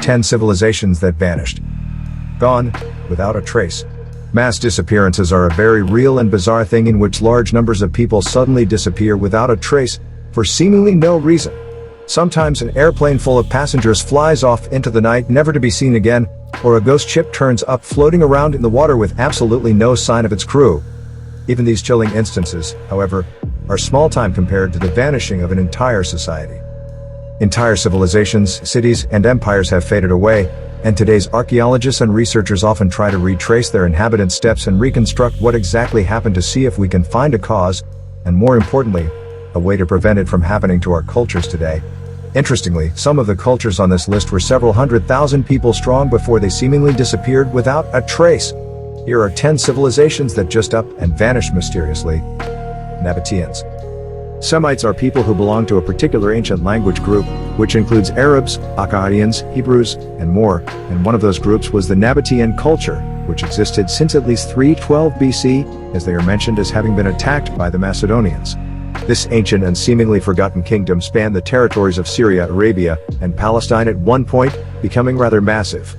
10 civilizations that vanished. Gone, without a trace. Mass disappearances are a very real and bizarre thing in which large numbers of people suddenly disappear without a trace, for seemingly no reason. Sometimes an airplane full of passengers flies off into the night never to be seen again, or a ghost ship turns up floating around in the water with absolutely no sign of its crew. Even these chilling instances, however, are small time compared to the vanishing of an entire society. Entire civilizations, cities, and empires have faded away, and today's archaeologists and researchers often try to retrace their inhabitants' steps and reconstruct what exactly happened to see if we can find a cause, and more importantly, a way to prevent it from happening to our cultures today. Interestingly, some of the cultures on this list were several 100,000 people strong before they seemingly disappeared without a trace. Here are 10 civilizations that just up and vanished mysteriously. Nabateans. Semites are people who belong to a particular ancient language group, which includes Arabs, Akkadians, Hebrews, and more, and one of those groups was the Nabatean culture, which existed since at least 312 BC, as they are mentioned as having been attacked by the Macedonians. This ancient and seemingly forgotten kingdom spanned the territories of Syria, Arabia, and Palestine at one point, becoming rather massive.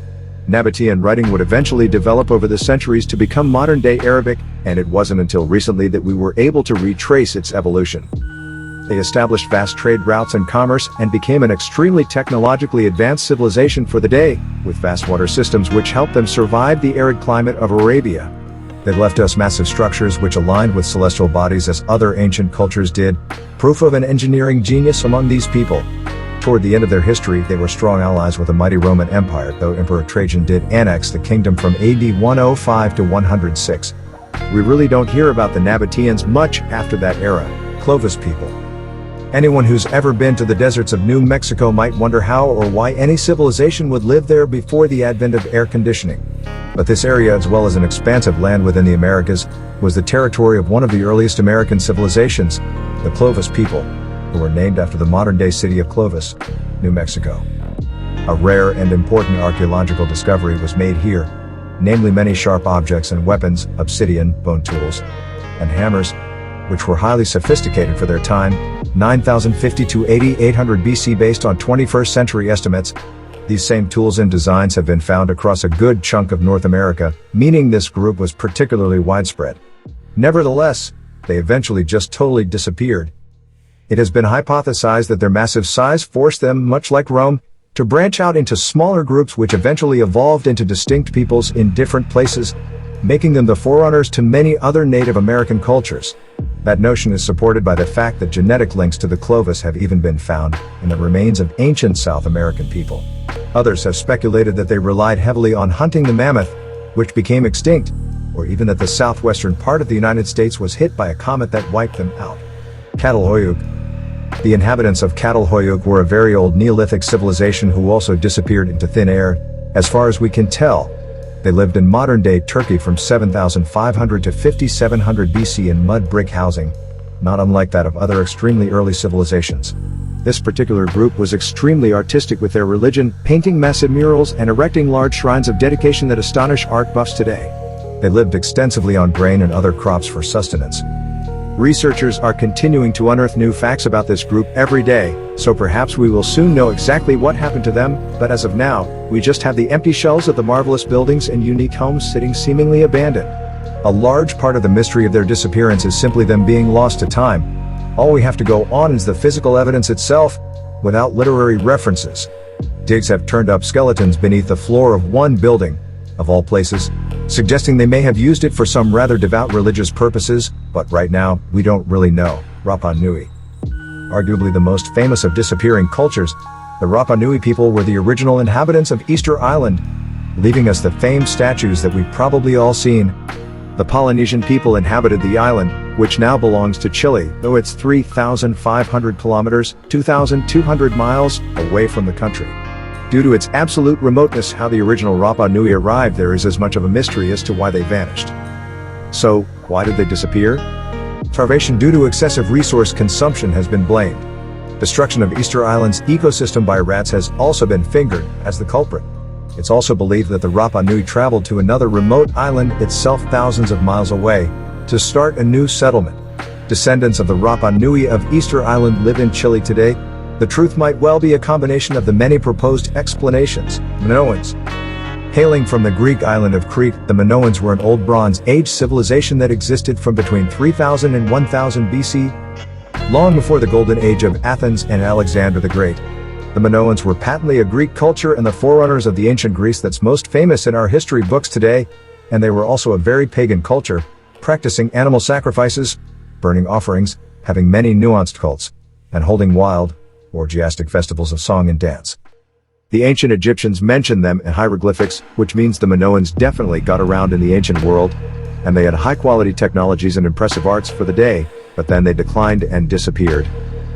Nabatean writing would eventually develop over the centuries to become modern-day Arabic, and it wasn't until recently that we were able to retrace its evolution. They established vast trade routes and commerce and became an extremely technologically advanced civilization for the day, with vast water systems which helped them survive the arid climate of Arabia. They left us massive structures which aligned with celestial bodies as other ancient cultures did, proof of an engineering genius among these people. Toward the end of their history, they were strong allies with the mighty Roman Empire, though Emperor Trajan did annex the kingdom from AD 105 to 106. We really don't hear about the Nabateans much after that era. Clovis People. Anyone who's ever been to the deserts of New Mexico might wonder how or why any civilization would live there before the advent of air conditioning. But this area, as well as an expansive land within the Americas, was the territory of one of the earliest American civilizations, the Clovis People, who were named after the modern-day city of Clovis, New Mexico. A rare and important archaeological discovery was made here, namely many sharp objects and weapons, obsidian, bone tools, and hammers, which were highly sophisticated for their time, 9050 to 8800 BC based on 21st century estimates. These same tools and designs have been found across a good chunk of North America, meaning this group was particularly widespread. Nevertheless, they eventually just totally disappeared. It has been hypothesized that their massive size forced them, much like Rome, to branch out into smaller groups which eventually evolved into distinct peoples in different places, making them the forerunners to many other Native American cultures. That notion is supported by the fact that genetic links to the Clovis have even been found in the remains of ancient South American people. Others have speculated that they relied heavily on hunting the mammoth, which became extinct, or even that the southwestern part of the United States was hit by a comet that wiped them out. Cattle Hoyuk. The inhabitants of Cattle Hoyuk were a very old Neolithic civilization who also disappeared into thin air. As far as we can tell, they lived in modern-day Turkey from 7500 to 5700 BC in mud brick housing, not unlike that of other extremely early civilizations. This particular group was extremely artistic with their religion, painting massive murals and erecting large shrines of dedication that astonish art buffs today. They lived extensively on grain and other crops for sustenance. Researchers are continuing to unearth new facts about this group every day, so perhaps we will soon know exactly what happened to them, but as of now, we just have the empty shells of the marvelous buildings and unique homes sitting seemingly abandoned. A large part of the mystery of their disappearance is simply them being lost to time. All we have to go on is the physical evidence itself, without literary references. Digs have turned up skeletons beneath the floor of one building, of all places, suggesting they may have used it for some rather devout religious purposes, but right now, we don't really know. Rapa Nui. Arguably the most famous of disappearing cultures, the Rapa Nui people were the original inhabitants of Easter Island, leaving us the famed statues that we've probably all seen. The Polynesian people inhabited the island, which now belongs to Chile, though it's 3,500 kilometers, 2,200 miles, away from the country. Due to its absolute remoteness, how the original Rapa Nui arrived there is as much of a mystery as to why they vanished. So, why did they disappear? Starvation due to excessive resource consumption has been blamed. Destruction of Easter Island's ecosystem by rats has also been fingered as the culprit. It's also believed that the Rapa Nui traveled to another remote island itself thousands of miles away to start a new settlement. Descendants of the Rapa Nui of Easter Island live in Chile today. The truth might well be a combination of the many proposed explanations. Minoans. Hailing from the Greek island of Crete, the Minoans were an Old Bronze Age civilization that existed from between 3000 and 1000 BC, long before the Golden Age of Athens and Alexander the Great. The Minoans were patently a Greek culture and the forerunners of the ancient Greece that's most famous in our history books today, and they were also a very pagan culture, practicing animal sacrifices, burning offerings, having many nuanced cults, and holding wild, orgiastic festivals of song and dance. The ancient Egyptians mentioned them in hieroglyphics, which means the Minoans definitely got around in the ancient world, and they had high-quality technologies and impressive arts for the day, but then they declined and disappeared.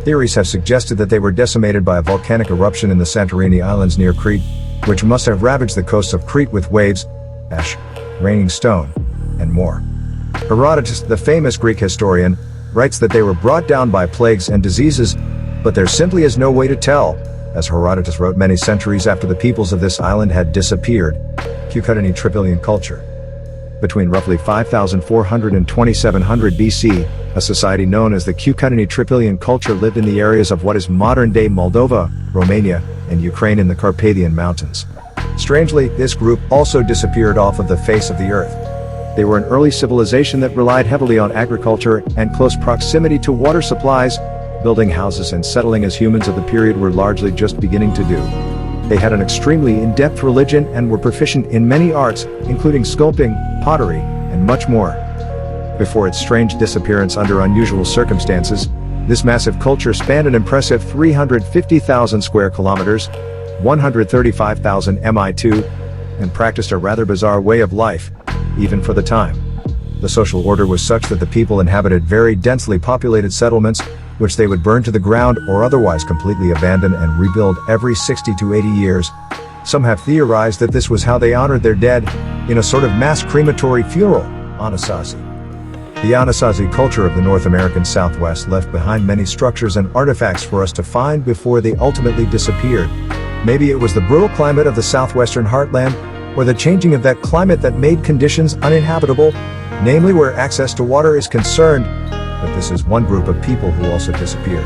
Theories have suggested that they were decimated by a volcanic eruption in the Santorini Islands near Crete, which must have ravaged the coasts of Crete with waves, ash, raining stone, and more. Herodotus, the famous Greek historian, writes that they were brought down by plagues and diseases, but there simply is no way to tell, as Herodotus wrote many centuries after the peoples of this island had disappeared. Cucuteni-Trypillian culture. Between roughly 5400 and 2700 BC, a society known as the Cucuteni-Trypillian culture lived in the areas of what is modern-day Moldova, Romania, and Ukraine in the Carpathian Mountains. Strangely, this group also disappeared off of the face of the earth. They were an early civilization that relied heavily on agriculture and close proximity to water supplies, building houses and settling as humans of the period were largely just beginning to do. They had an extremely in-depth religion and were proficient in many arts, including sculpting, pottery, and much more. Before its strange disappearance under unusual circumstances, this massive culture spanned an impressive 350,000 square kilometers, 135,000 mi2, and practiced a rather bizarre way of life, even for the time. The social order was such that the people inhabited very densely populated settlements, which they would burn to the ground or otherwise completely abandon and rebuild every 60 to 80 years. Some have theorized that this was how they honored their dead, in a sort of mass crematory funeral. Anasazi. The Anasazi culture of the North American Southwest left behind many structures and artifacts for us to find before they ultimately disappeared. Maybe it was the brutal climate of the southwestern heartland, or the changing of that climate that made conditions uninhabitable, namely where access to water is concerned. But this is one group of people who also disappeared.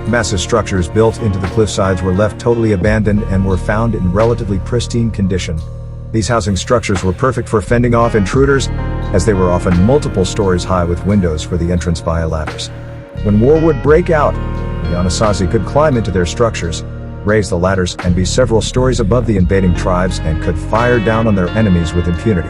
Massive structures built into the cliffsides were left totally abandoned and were found in relatively pristine condition. These housing structures were perfect for fending off intruders, as they were often multiple stories high with windows for the entrance via ladders. When war would break out, the Anasazi could climb into their structures, raise the ladders, and be several stories above the invading tribes and could fire down on their enemies with impunity.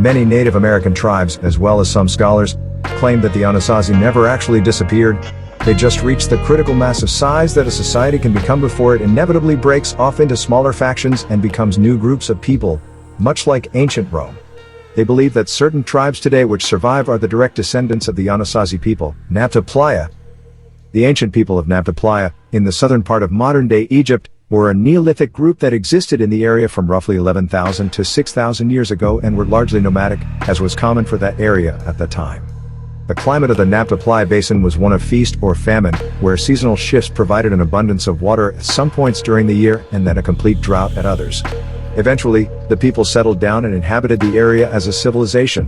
Many Native American tribes, as well as some scholars, claim that the Anasazi never actually disappeared. They just reached the critical mass of size that a society can become before it inevitably breaks off into smaller factions and becomes new groups of people, much like ancient Rome. They believe that certain tribes today which survive are the direct descendants of the Anasazi people, nabaplaya. The ancient people of Nabaplaya, in the southern part of modern-day Egypt, were a Neolithic group that existed in the area from roughly 11,000 to 6,000 years ago and were largely nomadic, as was common for that area at the time. The climate of the Nabaplaya basin was one of feast or famine, where seasonal shifts provided an abundance of water at some points during the year and then a complete drought at others. Eventually, the people settled down and inhabited the area as a civilization.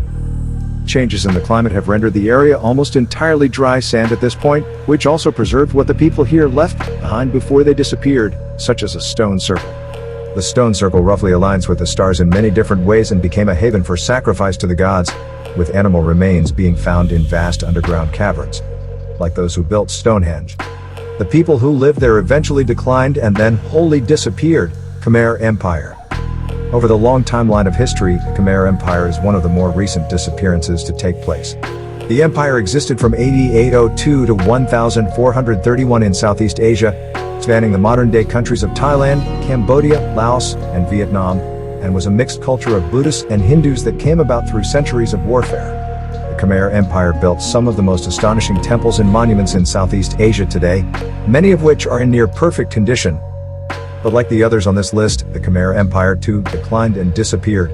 Changes in the climate have rendered the area almost entirely dry sand at this point, which also preserved what the people here left behind before they disappeared, such as a stone circle. The stone circle roughly aligns with the stars in many different ways and became a haven for sacrifice to the gods, with animal remains being found in vast underground caverns, like those who built Stonehenge. The people who lived there eventually declined and then wholly disappeared. Khmer Empire. Over the long timeline of history, the Khmer Empire is one of the more recent disappearances to take place. The empire existed from AD 802 to 1431 in Southeast Asia, spanning the modern-day countries of Thailand, Cambodia, Laos, and Vietnam, and was a mixed culture of Buddhists and Hindus that came about through centuries of warfare. The Khmer Empire built some of the most astonishing temples and monuments in Southeast Asia today, many of which are in near perfect condition. But like the others on this list, the Khmer Empire too declined and disappeared.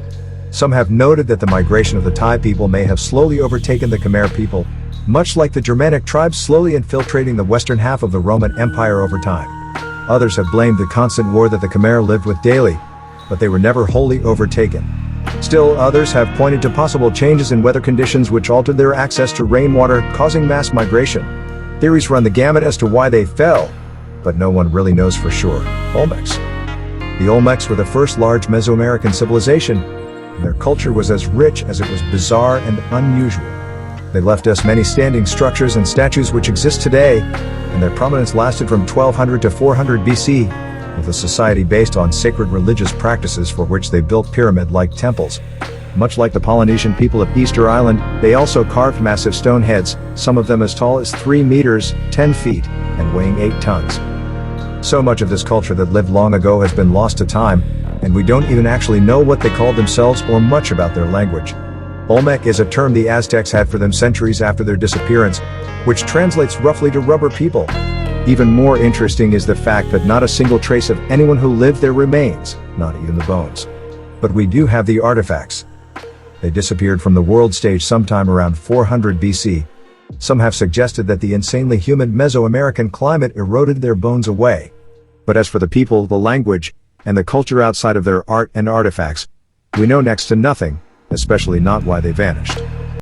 Some have noted that the migration of the Thai people may have slowly overtaken the Khmer people, much like the Germanic tribes slowly infiltrating the western half of the Roman Empire over time. Others have blamed the constant war that the Khmer lived with daily, but they were never wholly overtaken. Still, others have pointed to possible changes in weather conditions which altered their access to rainwater, causing mass migration. Theories run the gamut as to why they fell, but no one really knows for sure. Olmecs. The Olmecs were the first large Mesoamerican civilization, and their culture was as rich as it was bizarre and unusual. They left us many standing structures and statues which exist today, and their prominence lasted from 1200 to 400 BC, with a society based on sacred religious practices for which they built pyramid-like temples. Much like the Polynesian people of Easter Island, they also carved massive stone heads, some of them as tall as 3 meters, 10 feet, and weighing 8 tons. So much of this culture that lived long ago has been lost to time, and we don't even actually know what they called themselves or much about their language. Olmec is a term the Aztecs had for them centuries after their disappearance, which translates roughly to rubber people. Even more interesting is the fact that not a single trace of anyone who lived there remains, not even the bones. But we do have the artifacts. They disappeared from the world stage sometime around 400 BC. Some have suggested that the insanely humid Mesoamerican climate eroded their bones away. But as for the people, the language, and the culture outside of their art and artifacts, we know next to nothing, especially not why they vanished.